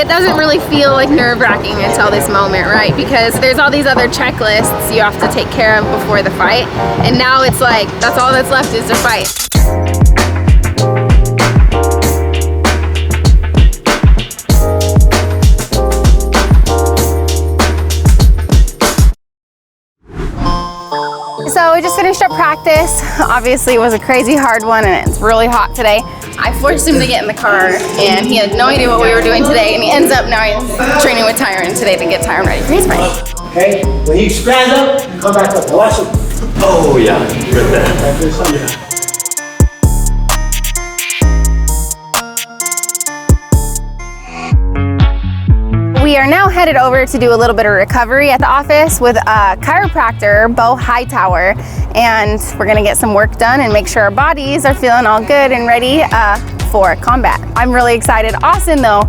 It doesn't really feel like nerve-wracking until this moment, right? Because there's all these other checklists you have to take care of before the fight, and now it's like that's all that's left is to fight. So we just finished up practice. Obviously it was a crazy hard one and it's really hot today. I forced him to get in the car and he had no idea what we were doing today, and he ends up now he's training with Tyron today to get Tyron ready for his fight. Okay, when he stands up, you come back up. Watch him. Oh yeah, right there. We are now headed over to do a little bit of recovery at the office with chiropractor Bo Hightower, and we're gonna get some work done and make sure our bodies are feeling all good and ready for combat. I'm really excited. Austin though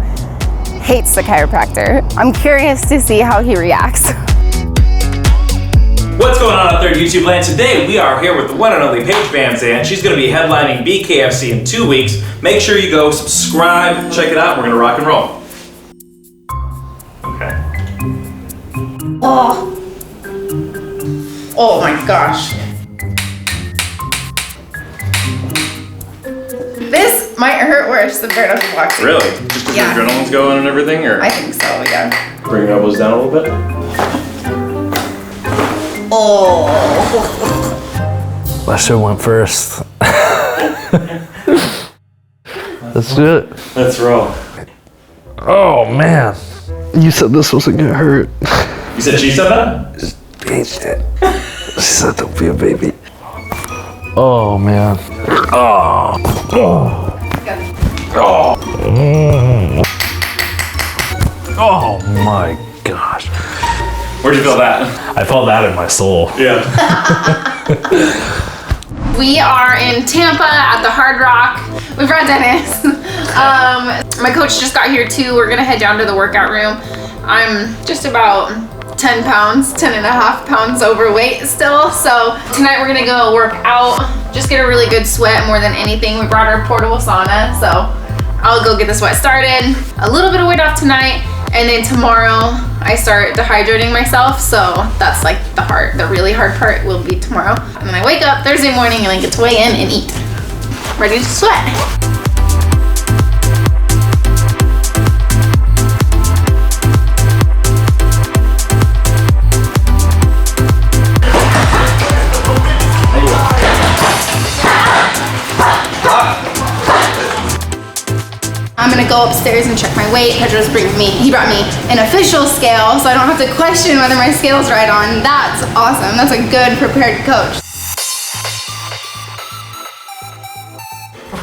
hates the chiropractor. I'm curious to see how he reacts. What's going on out there, YouTube land? Today we are here with the one and only Paige Van Zandt. She's going to be headlining BKFC in 2 weeks. Make sure you go subscribe, check it out. We're going to rock and roll. Okay. Oh my gosh. This might hurt worse than bare knuckle boxing. Really? Just because your adrenaline's going and everything, or? I think so, yeah. Bring your elbows down a little bit. Oh. I should have went first. Let's do it. Let's roll. Oh man. You said this wasn't gonna hurt. You said she said that? Paige did. She said don't be a baby. Oh man. Oh. Oh. Oh. Oh my gosh. Where'd you feel that? I felt that in my soul. Yeah. We are in Tampa at the Hard Rock. We brought Dennis. My coach just got here too. We're gonna head down to the workout room. I'm just about 10 and a half pounds overweight still. So tonight we're gonna go work out, just get a really good sweat more than anything. We brought our portable sauna, so I'll go get the sweat started. A little bit of weight off tonight, and then tomorrow I start dehydrating myself, so that's like the really hard part will be tomorrow. And then I wake up Thursday morning and I get to weigh in and eat. Ready to sweat. I'm gonna go upstairs and check my weight. Pedro's he brought me an official scale, so I don't have to question whether my scale's right on. That's awesome. That's a good prepared coach.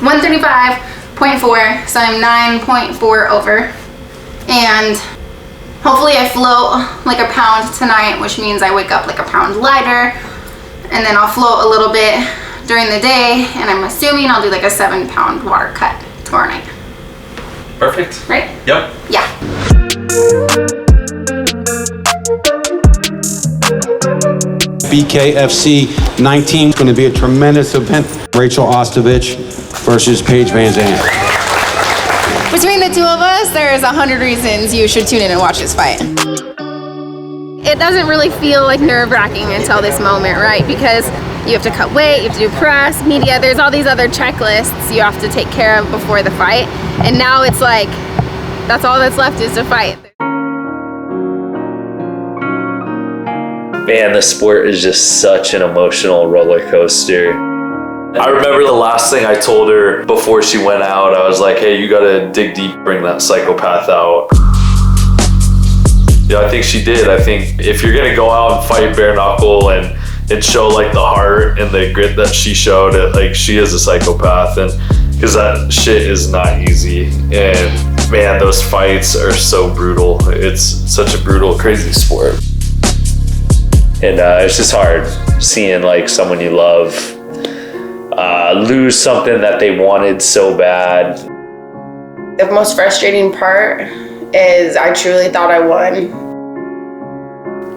135.4, so I'm 9.4 over. And hopefully I float like a pound tonight, which means I wake up like a pound lighter. And then I'll float a little bit during the day, and I'm assuming I'll do like a 7-pound water cut tomorrow night. Perfect. Right? Yep. Yeah. BKFC 19 is going to be a tremendous event. Rachel Ostovich versus Paige Van Zandt. Between the two of us, there's 100 reasons you should tune in and watch this fight. It doesn't really feel like nerve-wracking until this moment, right? Because you have to cut weight, you have to do press, media, there's all these other checklists you have to take care of before the fight. And now it's like, that's all that's left is to fight. Man, the sport is just such an emotional roller coaster. I remember the last thing I told her before she went out, I was like, hey, you gotta dig deep, bring that psychopath out. Yeah, I think she did. I think if you're gonna go out and fight bare knuckle and show like the heart and the grit that she showed, like she is a psychopath, and because that shit is not easy. And man, those fights are so brutal. It's such a brutal, crazy sport. And it's just hard seeing like someone you love lose something that they wanted so bad. The most frustrating part is I truly thought I won.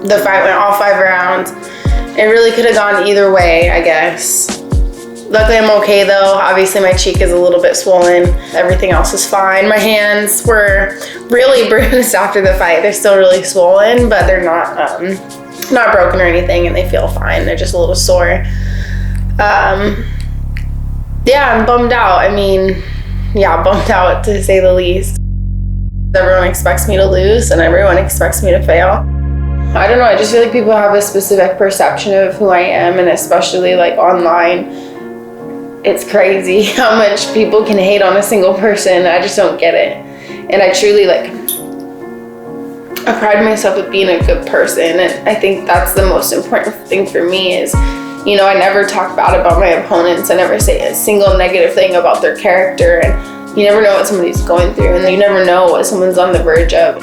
The fight went all 5 rounds. It really could have gone either way, I guess. Luckily I'm okay though. Obviously my cheek is a little bit swollen. Everything else is fine. My hands were really bruised after the fight. They're still really swollen, but they're not broken or anything, and they feel fine. They're just a little sore. Yeah, I'm bummed out. I mean, yeah, bummed out to say the least. Everyone expects me to lose and everyone expects me to fail. I don't know, I just feel like people have a specific perception of who I am, and especially like online, it's crazy how much people can hate on a single person. I just don't get it. And I truly I pride myself with being a good person, and I think that's the most important thing for me is, you know, I never talk bad about my opponents. I never say a single negative thing about their character, and you never know what somebody's going through, and you never know what someone's on the verge of.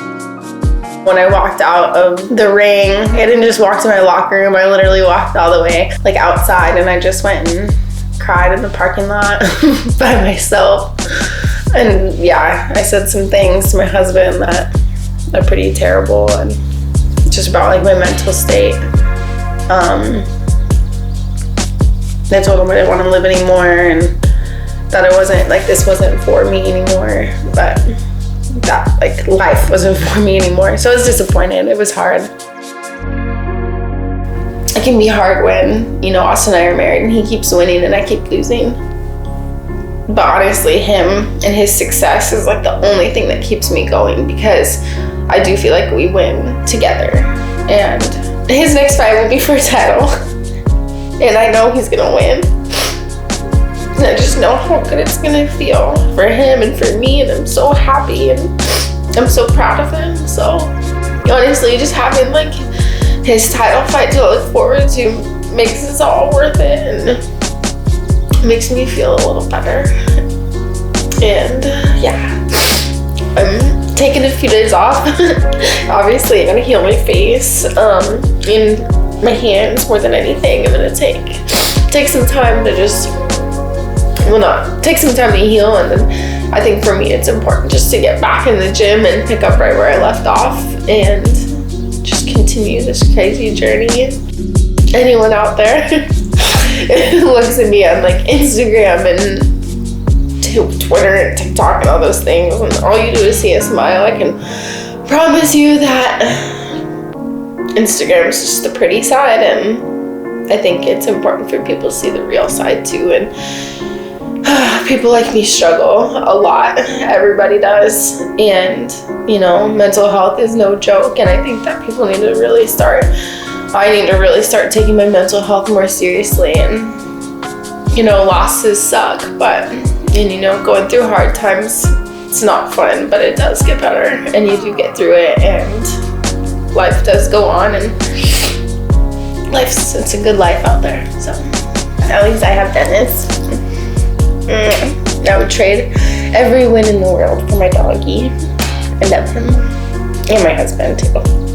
When I walked out of the ring, I didn't just walk to my locker room, I literally walked all the way like outside, and I just went and cried in the parking lot by myself. And yeah, I said some things to my husband that are pretty terrible, and just about like my mental state. I told him I didn't want to live anymore, and that it wasn't like, this wasn't for me anymore, but that like life wasn't for me anymore. So I was disappointed. It was hard. It can be hard when, you know, Austin and I are married and he keeps winning and I keep losing. But honestly, him and his success is like the only thing that keeps me going, because I do feel like we win together. And his next fight will be for a title. And I know he's gonna win. And I just know how good it's gonna feel for him and for me, and I'm so happy and I'm so proud of him. So honestly, just having like his title fight to look forward to makes this all worth it, and makes me feel a little better. And yeah, I'm taking a few days off. Obviously I'm gonna heal my face and my hands more than anything. I'm gonna take some time to just, take some time to heal, and then I think for me it's important just to get back in the gym and pick up right where I left off and just continue this crazy journey. Anyone out there who looks at me on like Instagram and Twitter and TikTok and all those things, and all you do is see a smile, I can promise you that Instagram is just the pretty side, and I think it's important for people to see the real side too. And people like me struggle a lot. Everybody does. And, you know, mental health is no joke. And I think that people need to really I need to really start taking my mental health more seriously. And, you know, losses suck, and you know, going through hard times, it's not fun, but it does get better, and you do get through it, and life does go on, and it's a good life out there. So at least I have Dennis. I would trade every win in the world for my doggy. I love him. And my husband too.